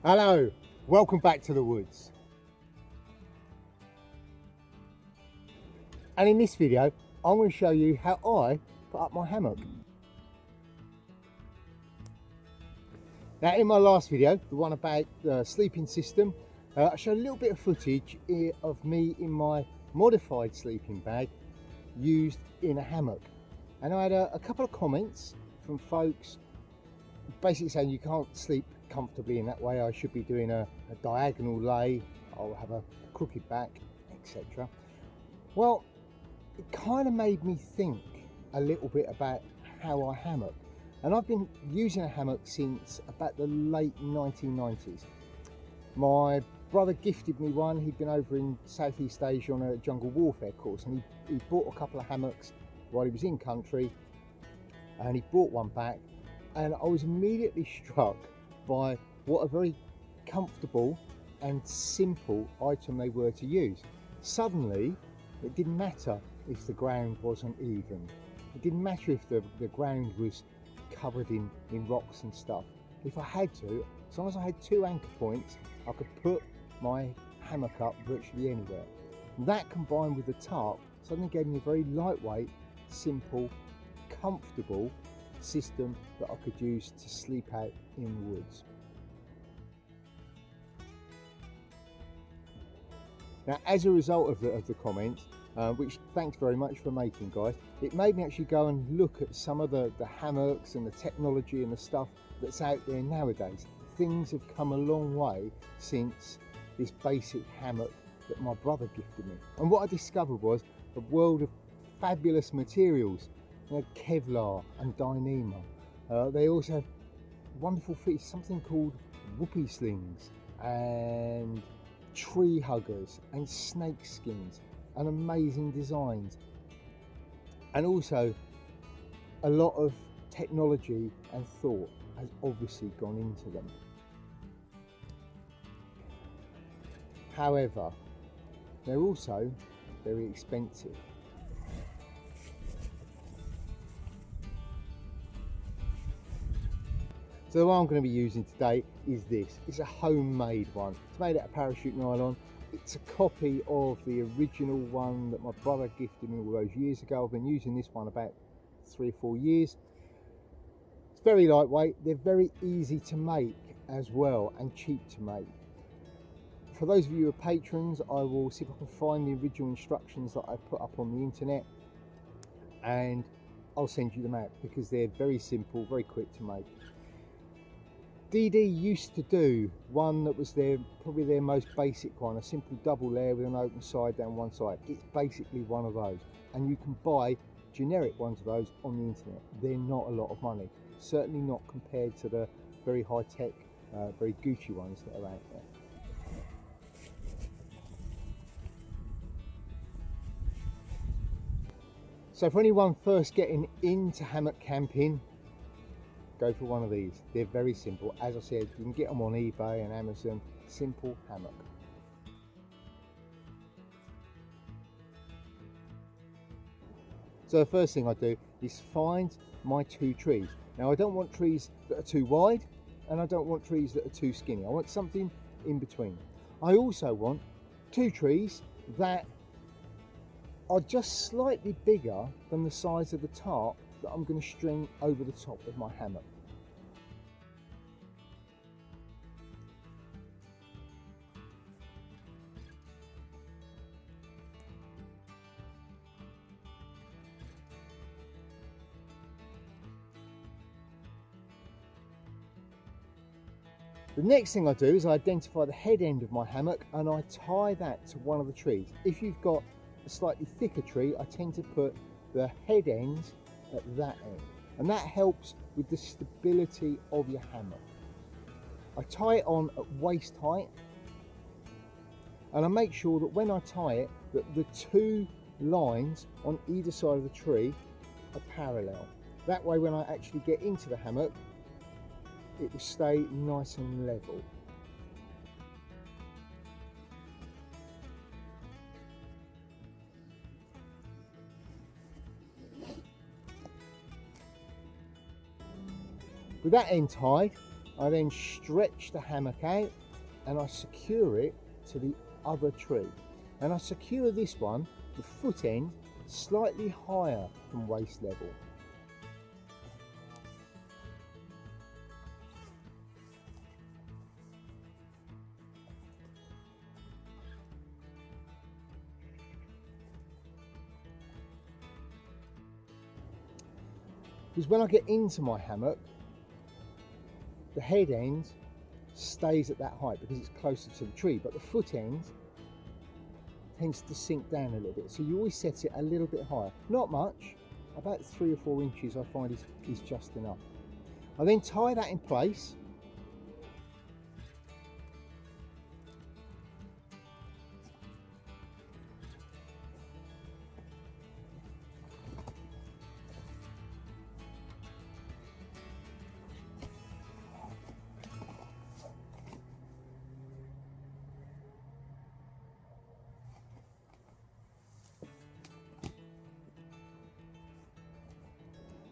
Hello, welcome back to the woods. And in this video, I'm going to show you how I put up my hammock. Now in my last video, the one about the sleeping system, I showed a little bit of footage of me in my modified sleeping bag used in a hammock. And I had a couple of comments from folks basically saying you can't sleep comfortably in that way. I should be doing a diagonal lay, I'll have a crooked back, etc. Well, it kind of made me think a little bit about how I hammock. And I've been using a hammock since about the late 1990s. My brother gifted me one. He'd been over in Southeast Asia on a jungle warfare course, and he bought a couple of hammocks while he was in country, and he brought one back, and I was immediately struck by what a very comfortable and simple item they were to use. Suddenly, it didn't matter if the ground wasn't even. It didn't matter if the ground was covered in rocks and stuff. If I had to, as long as I had two anchor points, I could put my hammock up virtually anywhere. And that combined with the tarp suddenly gave me a very lightweight, simple, comfortable system that I could use to sleep out in the woods. Now, as a result of the comments, which thanks very much for making, guys, it made me actually go and look at some of the hammocks and the technology and the stuff that's out there nowadays. Things have come a long way since this basic hammock that my brother gifted me. And what I discovered was a world of fabulous materials. Kevlar and Dyneema. They also have wonderful features, something called whoopee slings and tree huggers and snake skins and amazing designs. And also a lot of technology and thought has obviously gone into them. However, they're also very expensive. So the one I'm going to be using today is this. It's a homemade one. It's made out of parachute nylon. It's a copy of the original one that my brother gifted me all those years ago. I've been using this one about 3 or 4 years. It's very lightweight. They're very easy to make as well, and cheap to make. For those of you who are patrons, I will see if I can find the original instructions that I put up on the internet, and I'll send you them out because they're very simple, very quick to make. DD used to do one that was probably their most basic one, a simple double layer with an open side down one side. It's basically one of those, and you can buy generic ones of those on the internet. They're not a lot of money, certainly not compared to the very high-tech, very Gucci ones that are out there. So for anyone first getting into hammock camping, go for one of these. They're very simple. As I said, you can get them on eBay and Amazon. Simple hammock. So the first thing I do is find my 2 trees. Now I don't want trees that are too wide, and I don't want trees that are too skinny. I want something in between. I also want 2 trees that are just slightly bigger than the size of the tarp that I'm going to string over the top of my hammock. The next thing I do is I identify the head end of my hammock and I tie that to one of the trees. If you've got a slightly thicker tree, I tend to put the head ends at that end, and that helps with the stability of your hammock. I tie it on at waist height, and I make sure that when I tie it that the 2 lines on either side of the tree are parallel. That way when I actually get into the hammock, it will stay nice and level. With that end tied, I then stretch the hammock out and I secure it to the other tree. And I secure this one, the foot end, slightly higher than waist level. Because when I get into my hammock, the head end stays at that height because it's closer to the tree, but the foot end tends to sink down a little bit. So you always set it a little bit higher. Not much, about 3 or 4 inches I find is just enough. I then tie that in place.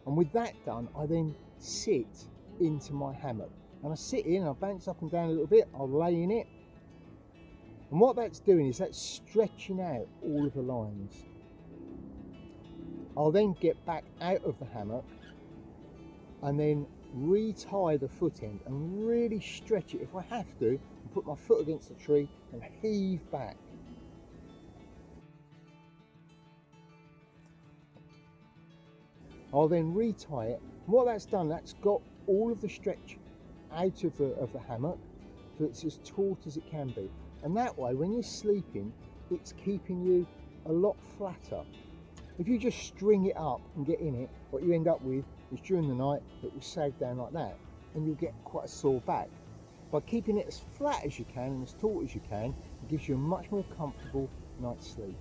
And with that done, I then sit into my hammock. And I sit in, I bounce up and down a little bit, I'll lay in it. And what that's doing is that's stretching out all of the lines. I'll then get back out of the hammock and then retie the foot end and really stretch it if I have to, and put my foot against the tree and heave back. I'll then retie it. And what that's done, that's got all of the stretch out of the hammock, so it's as taut as it can be. And that way, when you're sleeping, it's keeping you a lot flatter. If you just string it up and get in it, what you end up with is during the night, it will sag down like that, and you'll get quite a sore back. By keeping it as flat as you can and as taut as you can, it gives you a much more comfortable night's sleep.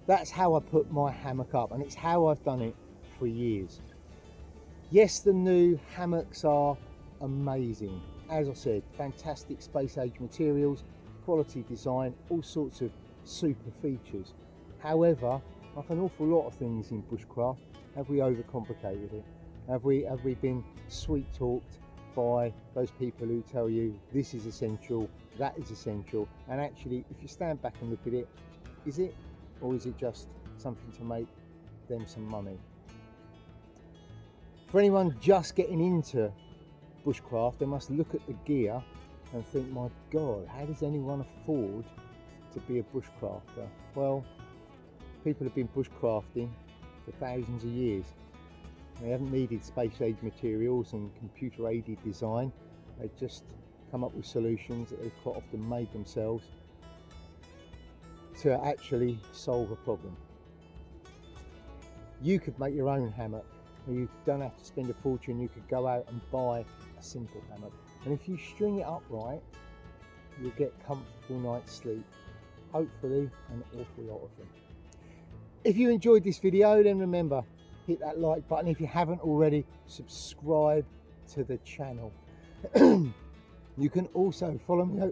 That's how I put my hammock up, and it's how I've done it for years. Yes, the new hammocks are amazing. As I said, fantastic space age materials, quality design, all sorts of super features. However, like an awful lot of things in bushcraft, have we overcomplicated it? Have we been sweet talked by those people who tell you this is essential, that is essential, and actually if you stand back and look at it, is it? Or is it just something to make them some money? For anyone just getting into bushcraft, they must look at the gear and think, my God, how does anyone afford to be a bushcrafter? Well, people have been bushcrafting for thousands of years. They haven't needed space age materials and computer aided design. They've just come up with solutions that they've quite often made themselves to actually solve a problem. You could make your own hammock. You don't have to spend a fortune. You could go out and buy a simple hammock, and if you string it up right, you'll get comfortable night's sleep, hopefully an awful lot of them. If you enjoyed this video, then remember, hit that like button. If you haven't already, subscribe to the channel. You can also follow me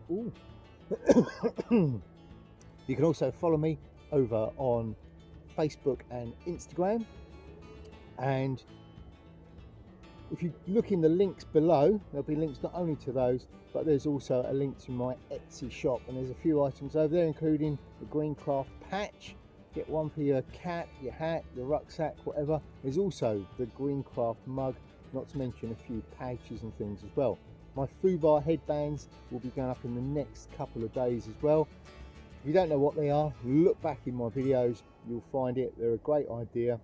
You can also follow me over on Facebook and Instagram. And if you look in the links below, there'll be links not only to those, but there's also a link to my Etsy shop. And there's a few items over there, including the Greencraft patch. Get one for your cap, your hat, your rucksack, whatever. There's also the Greencraft mug, not to mention a few pouches and things as well. My foobar headbands will be going up in the next couple of days as well. If you don't know what they are, look back in my videos, you'll find it. They're a great idea.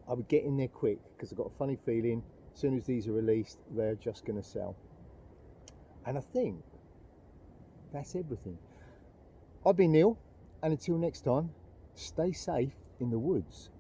I would get in there quick because I've got a funny feeling as soon as these are released, they're just going to sell. And I think that's everything. I've been Neil, and until next time, stay safe in the woods.